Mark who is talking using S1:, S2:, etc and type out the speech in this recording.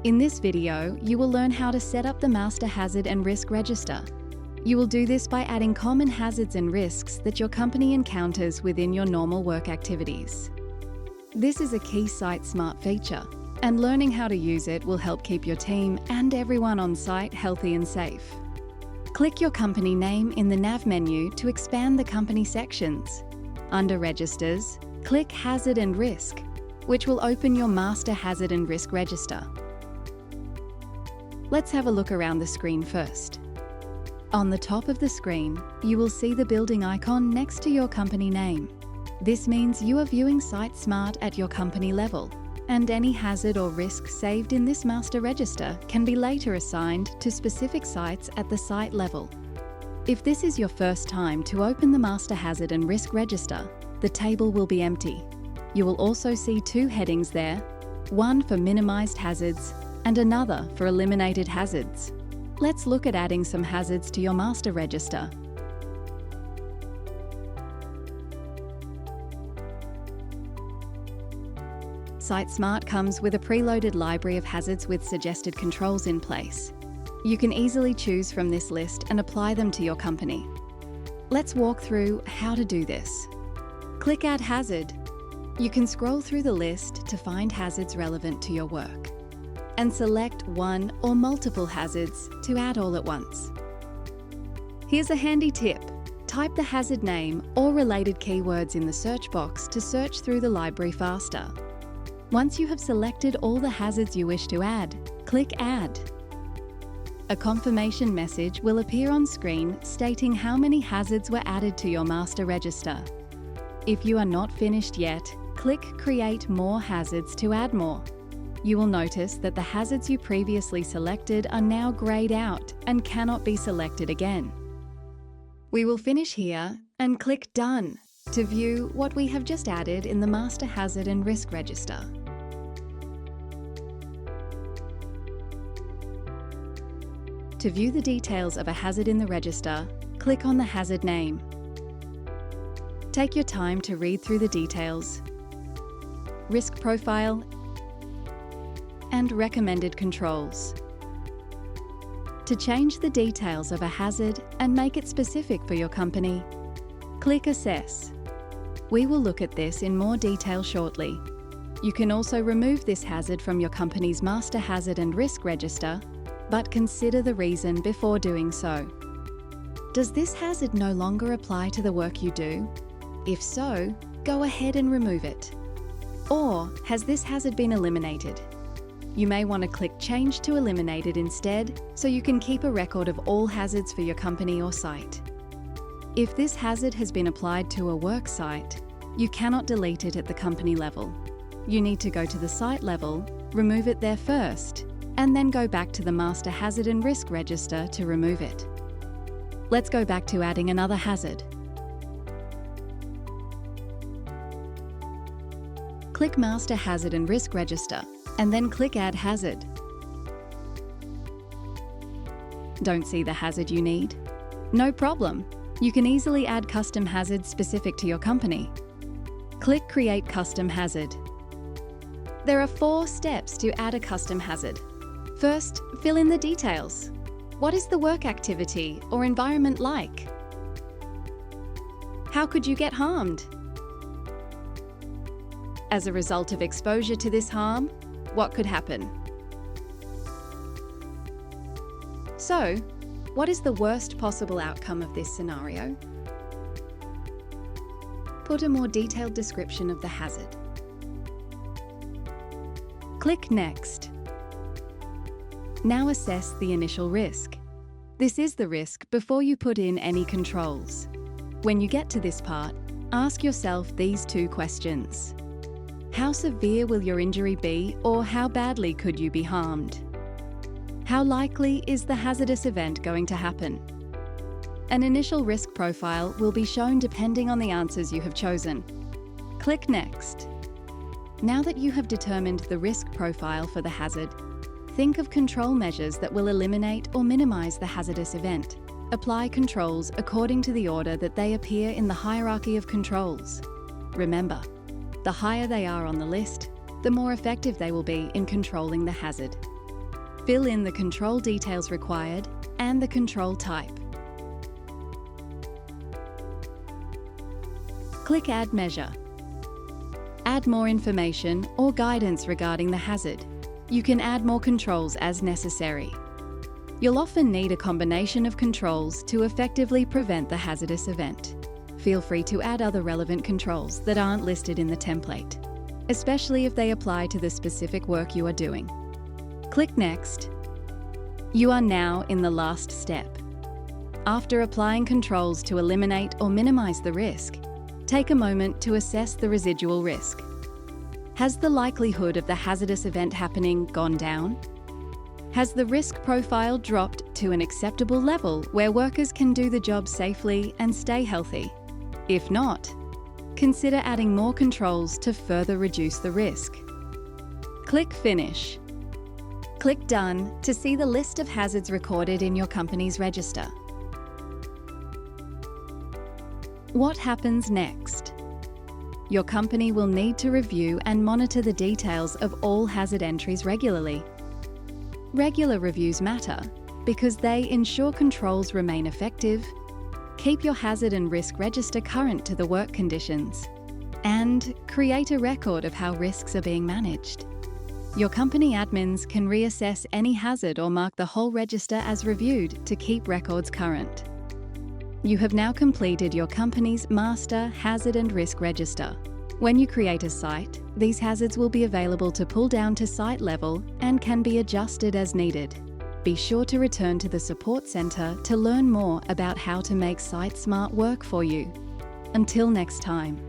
S1: In this video, you will learn how to set up the Master Hazard and Risk Register. You will do this by adding common hazards and risks that your company encounters within your normal work activities. This is a key Site Smart feature, and learning how to use it will help keep your team and everyone on site healthy and safe. Click your company name in the nav menu to expand the company sections. Under Registers, click Hazard and Risk, which will open your Master Hazard and Risk Register. Let's have a look around the screen first. On the top of the screen, you will see the building icon next to your company name. This means you are viewing Site Smart at your company level, and any hazard or risk saved in this master register can be later assigned to specific sites at the site level. If this is your first time to open the Master Hazard and Risk Register, the table will be empty. You will also see two headings there, one for minimised hazards and another for eliminated hazards. Let's look at adding some hazards to your master register. Site Smart comes with a preloaded library of hazards with suggested controls in place. You can easily choose from this list and apply them to your company. Let's walk through how to do this. Click Add Hazard. You can scroll through the list to find hazards relevant to your work, and select one or multiple hazards to add all at once. Here's a handy tip. Type the hazard name or related keywords in the search box to search through the library faster. Once you have selected all the hazards you wish to add, click Add. A confirmation message will appear on screen stating how many hazards were added to your master register. If you are not finished yet, click Create More Hazards to add more. You will notice that the hazards you previously selected are now greyed out and cannot be selected again. We will finish here and click Done to view what we have just added in the Master Hazard and Risk Register. To view the details of a hazard in the register, click on the hazard name. Take your time to read through the details, risk profile, and recommended controls. To change the details of a hazard and make it specific for your company, click Assess. We will look at this in more detail shortly. You can also remove this hazard from your company's Master Hazard and Risk Register, but consider the reason before doing so. Does this hazard no longer apply to the work you do? If so, go ahead and remove it. Or has this hazard been eliminated? You may want to click Change to Eliminated instead, so you can keep a record of all hazards for your company or site. If this hazard has been applied to a work site, you cannot delete it at the company level. You need to go to the site level, remove it there first, and then go back to the Master Hazard and Risk Register to remove it. Let's go back to adding another hazard. Click Master Hazard and Risk Register, and then click Add Hazard. Don't see the hazard you need? No problem. You can easily add custom hazards specific to your company. Click Create Custom Hazard. There are 4 steps to add a custom hazard. First, fill in the details. What is the work activity or environment like? How could you get harmed? As a result of exposure to this harm, what could happen? So, what is the worst possible outcome of this scenario? Put a more detailed description of the hazard. Click Next. Now assess the initial risk. This is the risk before you put in any controls. When you get to this part, ask yourself these 2 questions. How severe will your injury be, or how badly could you be harmed? How likely is the hazardous event going to happen? An initial risk profile will be shown depending on the answers you have chosen. Click Next. Now that you have determined the risk profile for the hazard, think of control measures that will eliminate or minimise the hazardous event. Apply controls according to the order that they appear in the hierarchy of controls. Remember, the higher they are on the list, the more effective they will be in controlling the hazard. Fill in the control details required and the control type. Click Add Measure. Add more information or guidance regarding the hazard. You can add more controls as necessary. You'll often need a combination of controls to effectively prevent the hazardous event. Feel free to add other relevant controls that aren't listed in the template, especially if they apply to the specific work you are doing. Click Next. You are now in the last step. After applying controls to eliminate or minimize the risk, take a moment to assess the residual risk. Has the likelihood of the hazardous event happening gone down? Has the risk profile dropped to an acceptable level where workers can do the job safely and stay healthy? If not, consider adding more controls to further reduce the risk. Click Finish. Click Done to see the list of hazards recorded in your company's register. What happens next? Your company will need to review and monitor the details of all hazard entries regularly. Regular reviews matter because they ensure controls remain effective, keep your hazard and risk register current to the work conditions, and create a record of how risks are being managed. Your company admins can reassess any hazard or mark the whole register as reviewed to keep records current. You have now completed your company's master hazard and risk register. When you create a site, these hazards will be available to pull down to site level and can be adjusted as needed. Be sure to return to the support center to learn more about how to make SiteSmart work for you. Until next time.